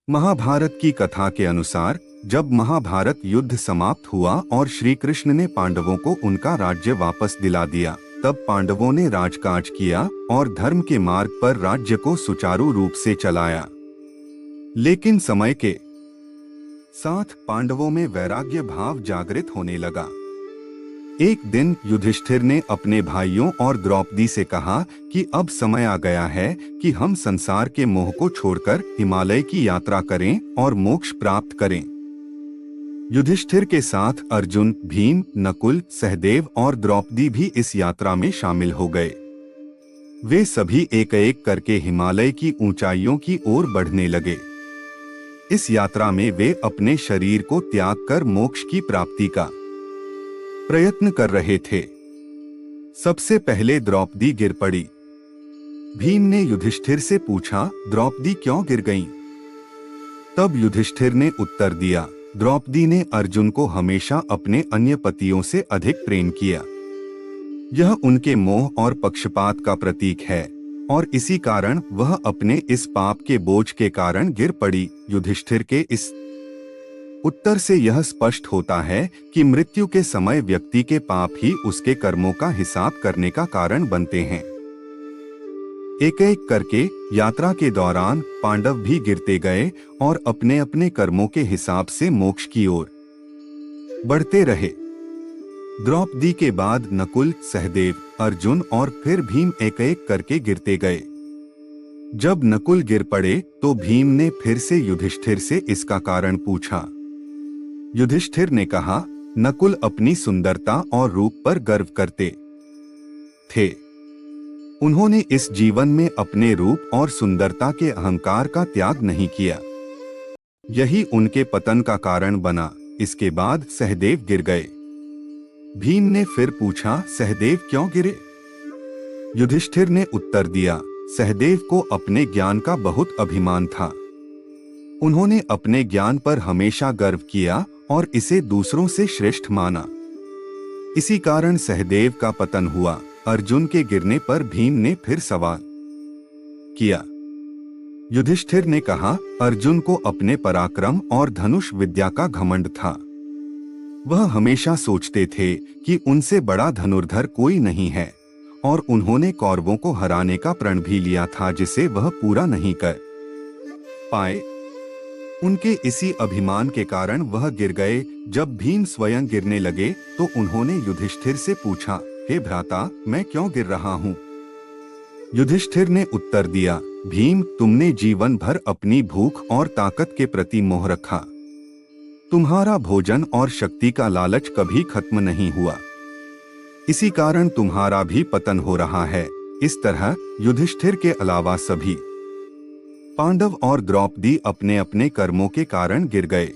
महाभारत की कथा के अनुसार जब महाभारत युद्ध समाप्त हुआ और श्री कृष्ण ने पांडवों को उनका राज्य वापस दिला दिया, तब पांडवों ने राजकाज किया और धर्म के मार्ग पर राज्य को सुचारू रूप से चलाया। लेकिन समय के साथ पांडवों में वैराग्य भाव जागृत होने लगा। एक दिन युधिष्ठिर ने अपने भाइयों और द्रौपदी से कहा कि अब समय आ गया है कि हम संसार के मोह को छोड़कर हिमालय की यात्रा करें और मोक्ष प्राप्त करें। युधिष्ठिर के साथ अर्जुन, भीम, नकुल, सहदेव और द्रौपदी भी इस यात्रा में शामिल हो गए। वे सभी एक एक करके हिमालय की ऊंचाइयों की ओर बढ़ने लगे। इस यात्रा में वे अपने शरीर को त्याग कर मोक्ष की प्राप्ति का प्रयत्न कर रहे थे। सबसे पहले द्रौपदी गिर पड़ी। भीम ने युधिष्ठिर से पूछा, द्रौपदी क्यों गिर गईं? तब युधिष्ठिर ने उत्तर दिया, द्रौपदी ने अर्जुन को हमेशा अपने अन्य पतियों से अधिक प्रेम किया। यह उनके मोह और पक्षपात का प्रतीक है और इसी कारण वह अपने इस पाप के बोझ के कारण गिर पड़ी। युधिष्ठिर के इस उत्तर से यह स्पष्ट होता है कि मृत्यु के समय व्यक्ति के पाप ही उसके कर्मों का हिसाब करने का कारण बनते हैं। एक एक करके यात्रा के दौरान पांडव भी गिरते गए और अपने अपने कर्मों के हिसाब से मोक्ष की ओर बढ़ते रहे। द्रौपदी के बाद नकुल, सहदेव, अर्जुन और फिर भीम एक एक करके गिरते गए। जब नकुल गिर पड़े तो भीम ने फिर से युधिष्ठिर से इसका कारण पूछा। युधिष्ठिर ने कहा, नकुल अपनी सुंदरता और रूप पर गर्व करते थे। उन्होंने इस जीवन में अपने रूप और सुंदरता के अहंकार का त्याग नहीं किया। यही उनके पतन का कारण बना। इसके बाद सहदेव गिर गए। भीम ने फिर पूछा, सहदेव क्यों गिरे? युधिष्ठिर ने उत्तर दिया, सहदेव को अपने ज्ञान का बहुत अभिमान था। उन्होंने अपने ज्ञान पर हमेशा गर्व किया और इसे दूसरों से श्रेष्ठ माना। इसी कारण सहदेव का पतन हुआ। अर्जुन के गिरने पर भीम ने फिर सवाल किया। युधिष्ठिर ने कहा, अर्जुन को अपने पराक्रम और धनुष विद्या का घमंड था। वह हमेशा सोचते थे कि उनसे बड़ा धनुर्धर कोई नहीं है और उन्होंने कौरवों को हराने का प्रण भी लिया था जिसे वह पूरा नहीं कर पाए। उनके इसी अभिमान के कारण वह गिर गए। जब भीम स्वयं गिरने लगे तो उन्होंने युधिष्ठिर से पूछा, हे भ्राता, मैं क्यों गिर रहा हूँ? युधिष्ठिर ने उत्तर दिया, भीम, तुमने जीवन भर अपनी भूख और ताकत के प्रति मोह रखा। तुम्हारा भोजन और शक्ति का लालच कभी खत्म नहीं हुआ। इसी कारण तुम्हारा भी पतन हो रहा है। इस तरह युधिष्ठिर के अलावा सभी पांडव और द्रौपदी अपने अपने कर्मों के कारण गिर गए।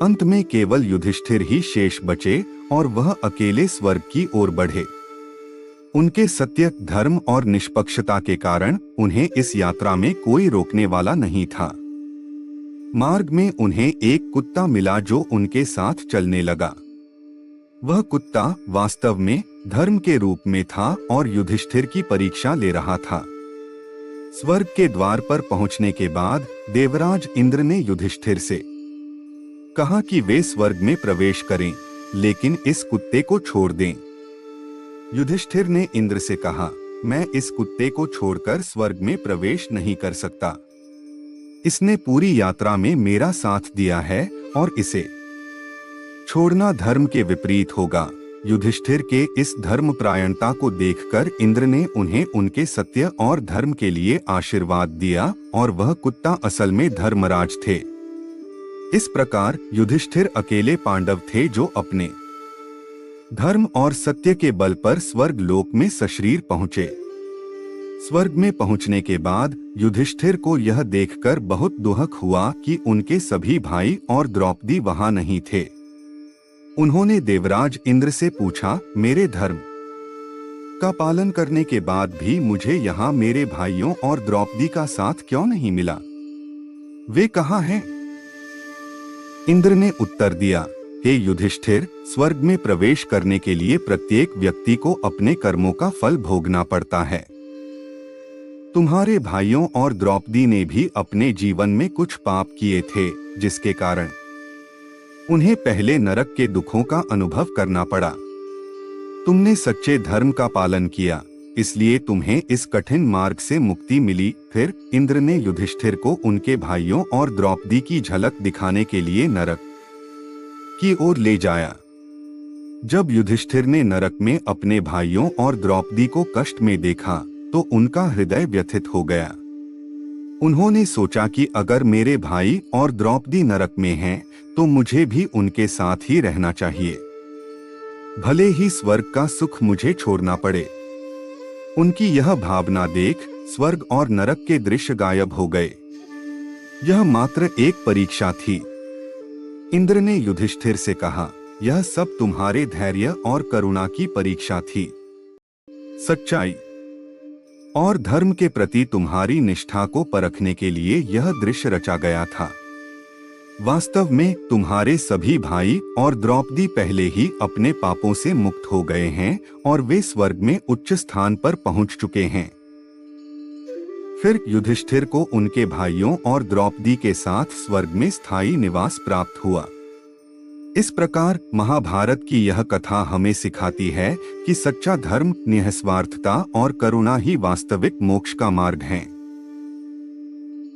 अंत में केवल युधिष्ठिर ही शेष बचे और वह अकेले स्वर्ग की ओर बढ़े। उनके सत्य, धर्म और निष्पक्षता के कारण उन्हें इस यात्रा में कोई रोकने वाला नहीं था। मार्ग में उन्हें एक कुत्ता मिला जो उनके साथ चलने लगा। वह कुत्ता वास्तव में धर्म के रूप में था और युधिष्ठिर की परीक्षा ले रहा था। स्वर्ग के द्वार पर पहुंचने के बाद देवराज इंद्र ने युधिष्ठिर से कहा कि वे स्वर्ग में प्रवेश करें, लेकिन इस कुत्ते को छोड़ दें। युधिष्ठिर ने इंद्र से कहा, मैं इस कुत्ते को छोड़कर स्वर्ग में प्रवेश नहीं कर सकता। इसने पूरी यात्रा में मेरा साथ दिया है और इसे छोड़ना धर्म के विपरीत होगा। युधिष्ठिर के इस धर्मपरायणता को देखकर इंद्र ने उन्हें उनके सत्य और धर्म के लिए आशीर्वाद दिया और वह कुत्ता असल में धर्मराज थे। इस प्रकार युधिष्ठिर अकेले पांडव थे जो अपने धर्म और सत्य के बल पर स्वर्ग लोक में सशरीर पहुंचे। स्वर्ग में पहुंचने के बाद युधिष्ठिर को यह देखकर बहुत दुख हुआ कि उनके सभी भाई और द्रौपदी वहां नहीं थे। उन्होंने देवराज इंद्र से पूछा, मेरे धर्म का पालन करने के बाद भी मुझे यहाँ मेरे भाइयों और द्रौपदी का साथ क्यों नहीं मिला? वे कहाँ हैं? इंद्र ने उत्तर दिया, हे युधिष्ठिर, स्वर्ग में प्रवेश करने के लिए प्रत्येक व्यक्ति को अपने कर्मों का फल भोगना पड़ता है। तुम्हारे भाइयों और द्रौपदी ने भी अपने जीवन में कुछ पाप किए थे, जिसके कारण उन्हें पहले नरक के दुखों का अनुभव करना पड़ा। तुमने सच्चे धर्म का पालन किया, इसलिए तुम्हें इस कठिन मार्ग से मुक्ति मिली। फिर इंद्र ने युधिष्ठिर को उनके भाइयों और द्रौपदी की झलक दिखाने के लिए नरक की ओर ले जाया। जब युधिष्ठिर ने नरक में अपने भाइयों और द्रौपदी को कष्ट में देखा तो उनका हृदय व्यथित हो गया। उन्होंने सोचा कि अगर मेरे भाई और द्रौपदी नरक में हैं, तो मुझे भी उनके साथ ही रहना चाहिए, भले ही स्वर्ग का सुख मुझे छोड़ना पड़े। उनकी यह भावना देख स्वर्ग और नरक के दृश्य गायब हो गए। यह मात्र एक परीक्षा थी। इंद्र ने युधिष्ठिर से कहा, यह सब तुम्हारे धैर्य और करुणा की परीक्षा थी। सच्चाई और धर्म के प्रति तुम्हारी निष्ठा को परखने के लिए यह दृश्य रचा गया था। वास्तव में तुम्हारे सभी भाई और द्रौपदी पहले ही अपने पापों से मुक्त हो गए हैं और वे स्वर्ग में उच्च स्थान पर पहुंच चुके हैं। फिर युधिष्ठिर को उनके भाइयों और द्रौपदी के साथ स्वर्ग में स्थायी निवास प्राप्त हुआ। इस प्रकार महाभारत की यह कथा हमें सिखाती है कि सच्चा धर्म, निस्वार्थता और करुणा ही वास्तविक मोक्ष का मार्ग है।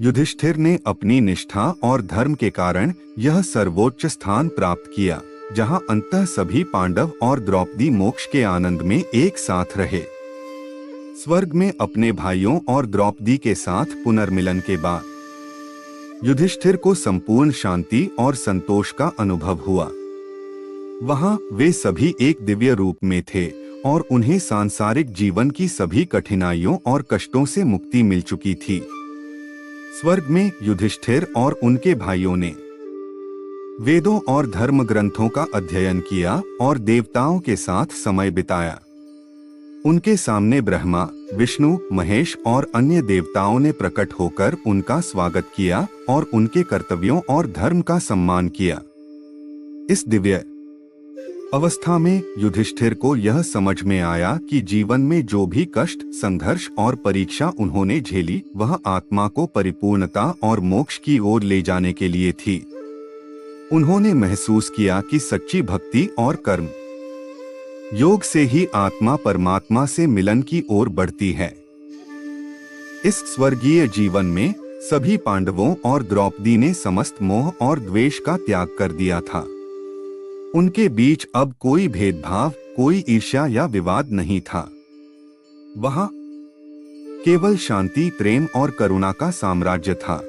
युधिष्ठिर ने अपनी निष्ठा और धर्म के कारण यह सर्वोच्च स्थान प्राप्त किया, जहां अंततः सभी पांडव और द्रौपदी मोक्ष के आनंद में एक साथ रहे। स्वर्ग में अपने भाइयों और द्रौपदी के साथ पुनर्मिलन के बाद युधिष्ठिर को संपूर्ण शांति और संतोष का अनुभव हुआ। वहां वे सभी एक दिव्य रूप में थे और उन्हें सांसारिक जीवन की सभी कठिनाइयों और कष्टों से मुक्ति मिल चुकी थी। स्वर्ग में युधिष्ठिर और उनके भाइयों ने वेदों और धर्म ग्रंथों का अध्ययन किया और देवताओं के साथ समय बिताया। उनके सामने ब्रह्मा, विष्णु, महेश और अन्य देवताओं ने प्रकट होकर उनका स्वागत किया और उनके कर्तव्यों और धर्म का सम्मान किया। इस दिव्य अवस्था में युधिष्ठिर को यह समझ में आया कि जीवन में जो भी कष्ट, संघर्ष और परीक्षा उन्होंने झेली, वह आत्मा को परिपूर्णता और मोक्ष की ओर ले जाने के लिए थी। उन्होंने महसूस किया कि सच्ची भक्ति और कर्म योग से ही आत्मा परमात्मा से मिलन की ओर बढ़ती है। इस स्वर्गीय जीवन में सभी पांडवों और द्रौपदी ने समस्त मोह और द्वेष का त्याग कर दिया था। उनके बीच अब कोई भेदभाव, कोई ईर्ष्या या विवाद नहीं था। वहां केवल शांति, प्रेम और करुणा का साम्राज्य था।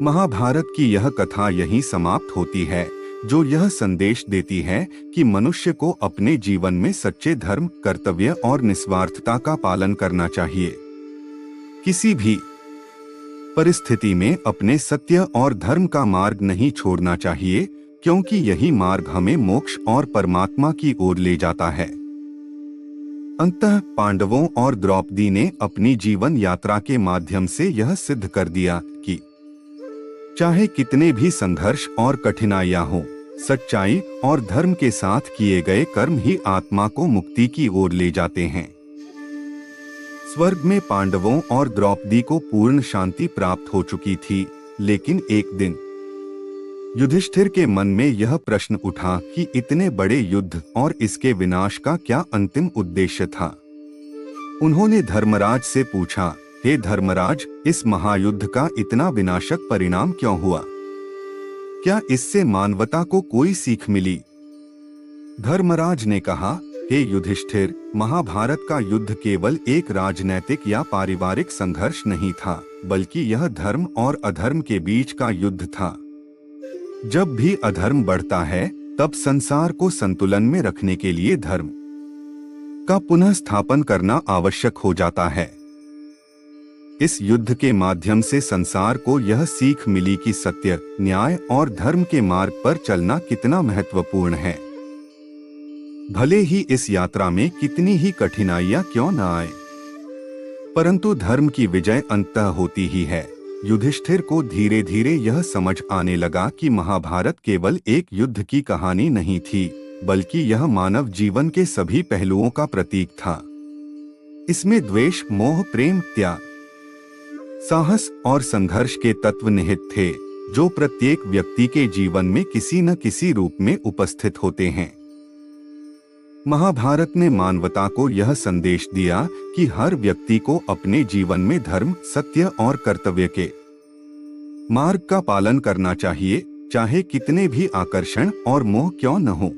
महाभारत की यह कथा यहीं समाप्त होती है, जो यह संदेश देती है कि मनुष्य को अपने जीवन में सच्चे धर्म, कर्तव्य और निस्वार्थता का पालन करना चाहिए। किसी भी परिस्थिति में अपने सत्य और धर्म का मार्ग नहीं छोड़ना चाहिए, क्योंकि यही मार्ग हमें मोक्ष और परमात्मा की ओर ले जाता है। अंततः पांडवों और द्रौपदी ने अपनी जीवन यात्रा के माध्यम से यह सिद्ध कर दिया कि चाहे कितने भी संघर्ष और कठिनाइयां हों, सच्चाई और धर्म के साथ किए गए कर्म ही आत्मा को मुक्ति की ओर ले जाते हैं। स्वर्ग में पांडवों और द्रौपदी को पूर्ण शांति प्राप्त हो चुकी थी, लेकिन एक दिन युधिष्ठिर के मन में यह प्रश्न उठा कि इतने बड़े युद्ध और इसके विनाश का क्या अंतिम उद्देश्य था। उन्होंने धर्मराज से पूछा, हे धर्मराज, इस महायुद्ध का इतना विनाशक परिणाम क्यों हुआ? क्या इससे मानवता को कोई सीख मिली? धर्मराज ने कहा, हे युधिष्ठिर, महाभारत का युद्ध केवल एक राजनैतिक या पारिवारिक संघर्ष नहीं था, बल्कि यह धर्म और अधर्म के बीच का युद्ध था। जब भी अधर्म बढ़ता है, तब संसार को संतुलन में रखने के लिए धर्म का पुनः स्थापन करना आवश्यक हो जाता है। इस युद्ध के माध्यम से संसार को यह सीख मिली कि सत्य, न्याय और धर्म के मार्ग पर चलना कितना महत्वपूर्ण है। भले ही इस यात्रा में कितनी ही कठिनाइयां क्यों न आए, परंतु धर्म की विजय अंततः होती ही है। युधिष्ठिर को धीरे धीरे यह समझ आने लगा कि महाभारत केवल एक युद्ध की कहानी नहीं थी, बल्कि यह मानव जीवन के सभी पहलुओं का प्रतीक था। इसमें द्वेष, मोह, प्रेम, त्याग, साहस और संघर्ष के तत्व निहित थे, जो प्रत्येक व्यक्ति के जीवन में किसी न किसी रूप में उपस्थित होते हैं। महाभारत ने मानवता को यह संदेश दिया कि हर व्यक्ति को अपने जीवन में धर्म, सत्य और कर्तव्य के मार्ग का पालन करना चाहिए, चाहे कितने भी आकर्षण और मोह क्यों न हो।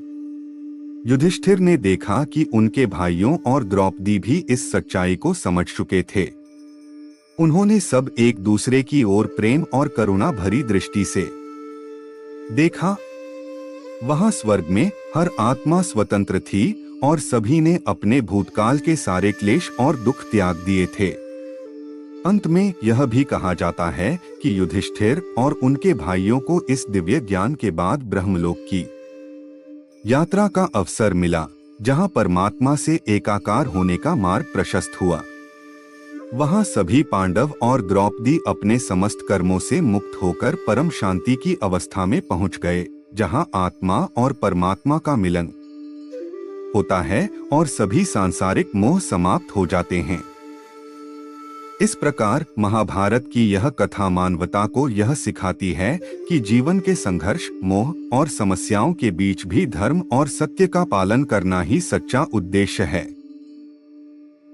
युधिष्ठिर ने देखा कि उनके भाइयों और द्रौपदी भी इस सच्चाई को समझ चुके थे। उन्होंने सब एक दूसरे की ओर प्रेम और करुणा भरी दृष्टि से देखा। वहां स्वर्ग में हर आत्मा स्वतंत्र थी और सभी ने अपने भूतकाल के सारे क्लेश और दुख त्याग दिए थे। अंत में यह भी कहा जाता है कि युधिष्ठिर और उनके भाइयों को इस दिव्य ज्ञान के बाद ब्रह्मलोक की यात्रा का अवसर मिला, जहां परमात्मा से एकाकार होने का मार्ग प्रशस्त हुआ। वहां सभी पांडव और द्रौपदी अपने समस्त कर्मों से मुक्त होकर परम शांति की अवस्था में पहुंच गए, जहां आत्मा और परमात्मा का मिलन होता है और सभी सांसारिक मोह समाप्त हो जाते हैं। इस प्रकार महाभारत की यह कथा मानवता को यह सिखाती है कि जीवन के संघर्ष, मोह और समस्याओं के बीच भी धर्म और सत्य का पालन करना ही सच्चा उद्देश्य है,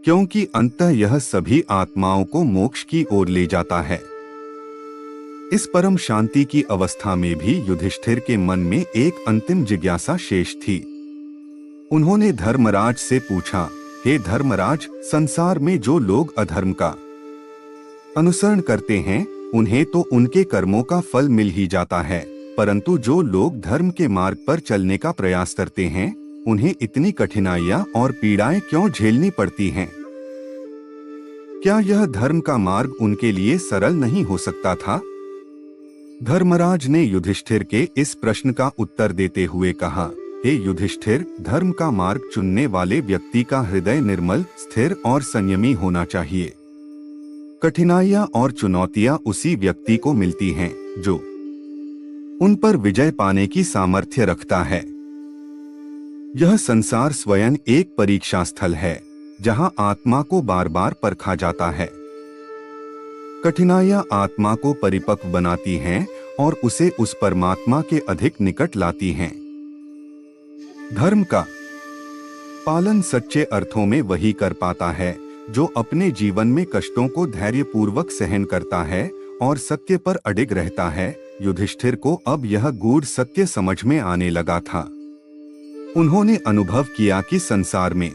क्योंकि अंततः यह सभी आत्माओं को मोक्ष की ओर ले जाता है। इस परम शांति की अवस्था में भी युधिष्ठिर के मन में एक अंतिम जिज्ञासा शेष थी। उन्होंने धर्मराज से पूछा, हे धर्मराज, संसार में जो लोग अधर्म का अनुसरण करते हैं, उन्हें तो उनके कर्मों का फल मिल ही जाता है, परंतु जो लोग धर्म के मार्ग पर चलने का प्रयास करते हैं, उन्हें इतनी कठिनाइयां और पीड़ाएं क्यों झेलनी पड़ती हैं? क्या यह धर्म का मार्ग उनके लिए सरल नहीं हो सकता था? धर्मराज ने युधिष्ठिर के इस प्रश्न का उत्तर देते हुए कहा, हे युधिष्ठिर, धर्म का मार्ग चुनने वाले व्यक्ति का हृदय निर्मल, स्थिर और संयमी होना चाहिए। कठिनाइयां और चुनौतियां उसी व्यक्ति को मिलती हैं जो उन पर विजय पाने की सामर्थ्य रखता है। यह संसार स्वयं एक परीक्षा स्थल है, जहां आत्मा को बार बार परखा जाता है। कठिनाइयां आत्मा को परिपक्व बनाती हैं और उसे उस परमात्मा के अधिक निकट लाती हैं। धर्म का पालन सच्चे अर्थों में वही कर पाता है जो अपने जीवन में कष्टों को धैर्यपूर्वक सहन करता है और सत्य पर अडिग रहता है। युधिष्ठिर को अब यह गूढ़ सत्य समझ में आने लगा था। उन्होंने अनुभव किया कि संसार में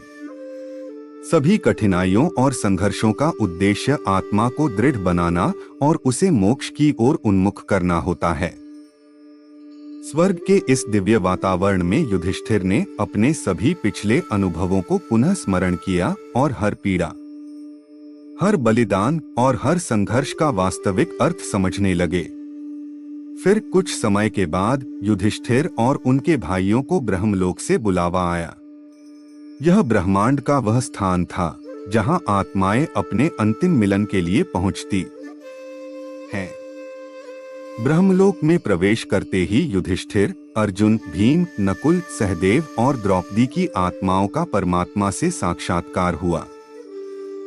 सभी कठिनाइयों और संघर्षों का उद्देश्य आत्मा को दृढ़ बनाना और उसे मोक्ष की ओर उन्मुख करना होता है। स्वर्ग के इस दिव्य वातावरण में युधिष्ठिर ने अपने सभी पिछले अनुभवों को पुनः स्मरण किया और हर पीड़ा, हर बलिदान और हर संघर्ष का वास्तविक अर्थ समझने लगे। फिर कुछ समय के बाद युधिष्ठिर और उनके भाइयों को ब्रह्मलोक से बुलावा आया। यह ब्रह्मांड का वह स्थान था जहां आत्माएं अपने अंतिम मिलन के लिए पहुंचती हैं। ब्रह्मलोक में प्रवेश करते ही युधिष्ठिर, अर्जुन, भीम, नकुल, सहदेव और द्रौपदी की आत्माओं का परमात्मा से साक्षात्कार हुआ।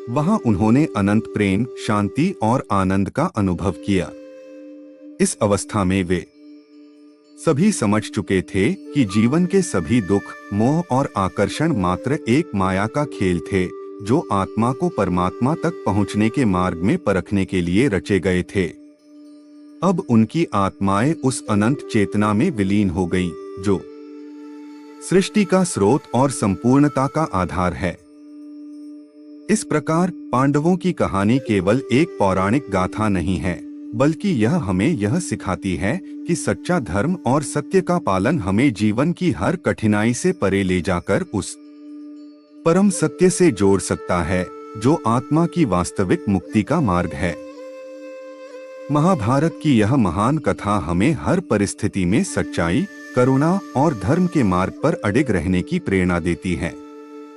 वहां उन्होंने अनंत प्रेम, शांति और आनंद का अनुभव किया। इस अवस्था में वे सभी समझ चुके थे कि जीवन के सभी दुख, मोह और आकर्षण मात्र एक माया का खेल थे, जो आत्मा को परमात्मा तक पहुंचने के मार्ग में परखने के लिए रचे गए थे। अब उनकी आत्माएं उस अनंत चेतना में विलीन हो गईं, जो सृष्टि का स्रोत और संपूर्णता का आधार है। इस प्रकार पांडवों की कहानी केवल एक पौराणिक गाथा नहीं है, बल्कि यह हमें यह सिखाती है कि सच्चा धर्म और सत्य का पालन हमें जीवन की हर कठिनाई से परे ले जाकर उस परम सत्य से जोड़ सकता है, जो आत्मा की वास्तविक मुक्ति का मार्ग है। महाभारत की यह महान कथा हमें हर परिस्थिति में सच्चाई, करुणा और धर्म के मार्ग पर अडिग रहने की प्रेरणा देती है।